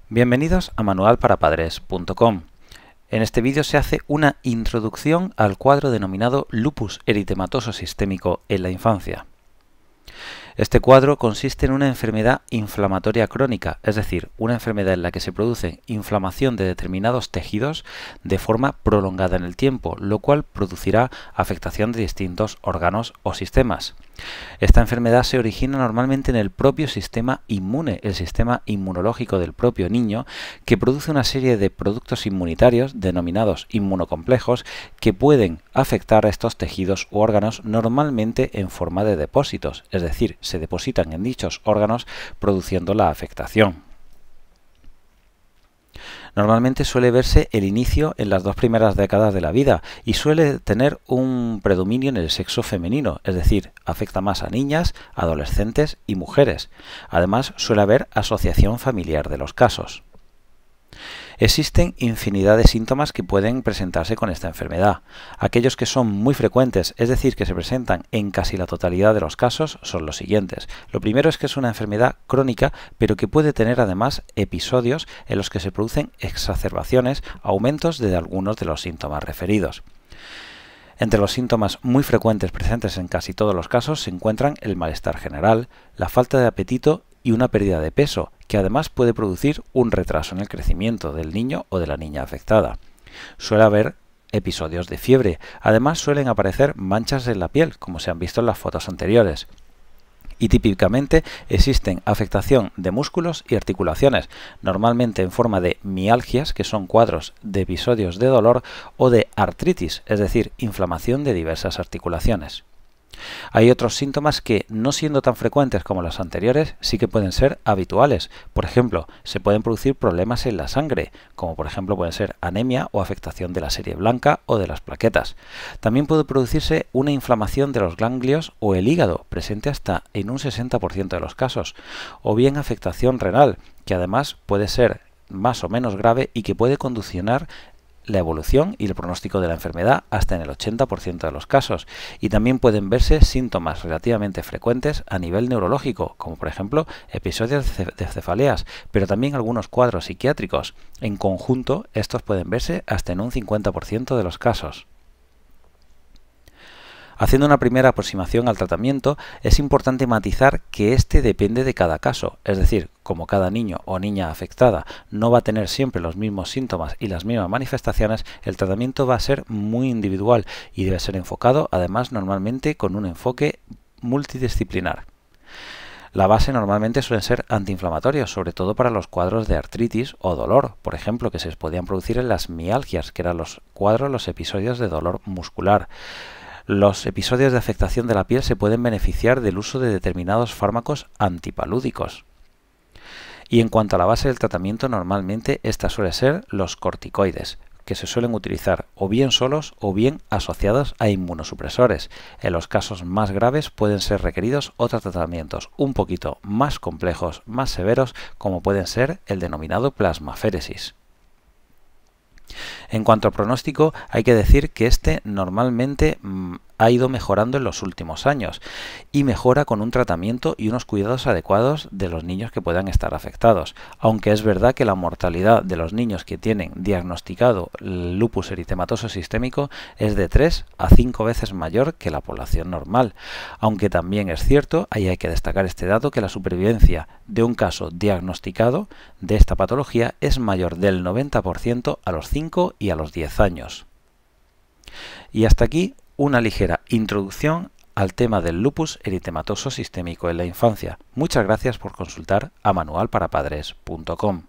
Bienvenidos a manualparapadres.com. En este vídeo se hace una introducción al cuadro denominado lupus eritematoso sistémico en la infancia. Este cuadro consiste en una enfermedad inflamatoria crónica, es decir, una enfermedad en la que se produce inflamación de determinados tejidos de forma prolongada en el tiempo, lo cual producirá afectación de distintos órganos o sistemas. Esta enfermedad se origina normalmente en el propio sistema inmune, el sistema inmunológico del propio niño, que produce una serie de productos inmunitarios denominados inmunocomplejos que pueden afectar a estos tejidos u órganos normalmente en forma de depósitos, es decir, se depositan en dichos órganos produciendo la afectación. Normalmente suele verse el inicio en las 2 primeras décadas de la vida y suele tener un predominio en el sexo femenino, es decir, afecta más a niñas, adolescentes y mujeres. Además, suele haber asociación familiar de los casos. Existen infinidad de síntomas que pueden presentarse con esta enfermedad. Aquellos que son muy frecuentes, es decir, que se presentan en casi la totalidad de los casos, son los siguientes. Lo primero es que es una enfermedad crónica, pero que puede tener además episodios en los que se producen exacerbaciones, aumentos de algunos de los síntomas referidos. Entre los síntomas muy frecuentes presentes en casi todos los casos se encuentran el malestar general, la falta de apetito y una pérdida de peso, que además puede producir un retraso en el crecimiento del niño o de la niña afectada. Suele haber episodios de fiebre, además suelen aparecer manchas en la piel, como se han visto en las fotos anteriores. Y típicamente existen afectación de músculos y articulaciones, normalmente en forma de mialgias, que son cuadros de episodios de dolor, o de artritis, es decir, inflamación de diversas articulaciones. Hay otros síntomas que, no siendo tan frecuentes como los anteriores, sí que pueden ser habituales. Por ejemplo, se pueden producir problemas en la sangre, como por ejemplo pueden ser anemia o afectación de la serie blanca o de las plaquetas. También puede producirse una inflamación de los ganglios o el hígado, presente hasta en un 60% de los casos, o bien afectación renal, que además puede ser más o menos grave y que puede condicionar la evolución y el pronóstico de la enfermedad hasta en el 80% de los casos, y también pueden verse síntomas relativamente frecuentes a nivel neurológico, como por ejemplo episodios de cefaleas, pero también algunos cuadros psiquiátricos. En conjunto, estos pueden verse hasta en un 50% de los casos. Haciendo una primera aproximación al tratamiento, es importante matizar que este depende de cada caso, es decir, como cada niño o niña afectada no va a tener siempre los mismos síntomas y las mismas manifestaciones, el tratamiento va a ser muy individual y debe ser enfocado, además, normalmente con un enfoque multidisciplinar. La base normalmente suelen ser antiinflamatorios, sobre todo para los cuadros de artritis o dolor, por ejemplo, que se podían producir en las mialgias, que eran los episodios de dolor muscular. Los episodios de afectación de la piel se pueden beneficiar del uso de determinados fármacos antipalúdicos. Y en cuanto a la base del tratamiento, normalmente esta suele ser los corticoides, que se suelen utilizar o bien solos o bien asociados a inmunosupresores. En los casos más graves pueden ser requeridos otros tratamientos un poquito más complejos, más severos, como pueden ser el denominado plasmaféresis. En cuanto al pronóstico, hay que decir que este normalmente ha ido mejorando en los últimos años y mejora con un tratamiento y unos cuidados adecuados de los niños que puedan estar afectados, aunque es verdad que la mortalidad de los niños que tienen diagnosticado el lupus eritematoso sistémico es de 3 a 5 veces mayor que la población normal, aunque también es cierto, ahí hay que destacar este dato, que la supervivencia de un caso diagnosticado de esta patología es mayor del 90% a los 5 y a los 10 años. Y hasta aquí una ligera introducción al tema del lupus eritematoso sistémico en la infancia. Muchas gracias por consultar a manualparapadres.com.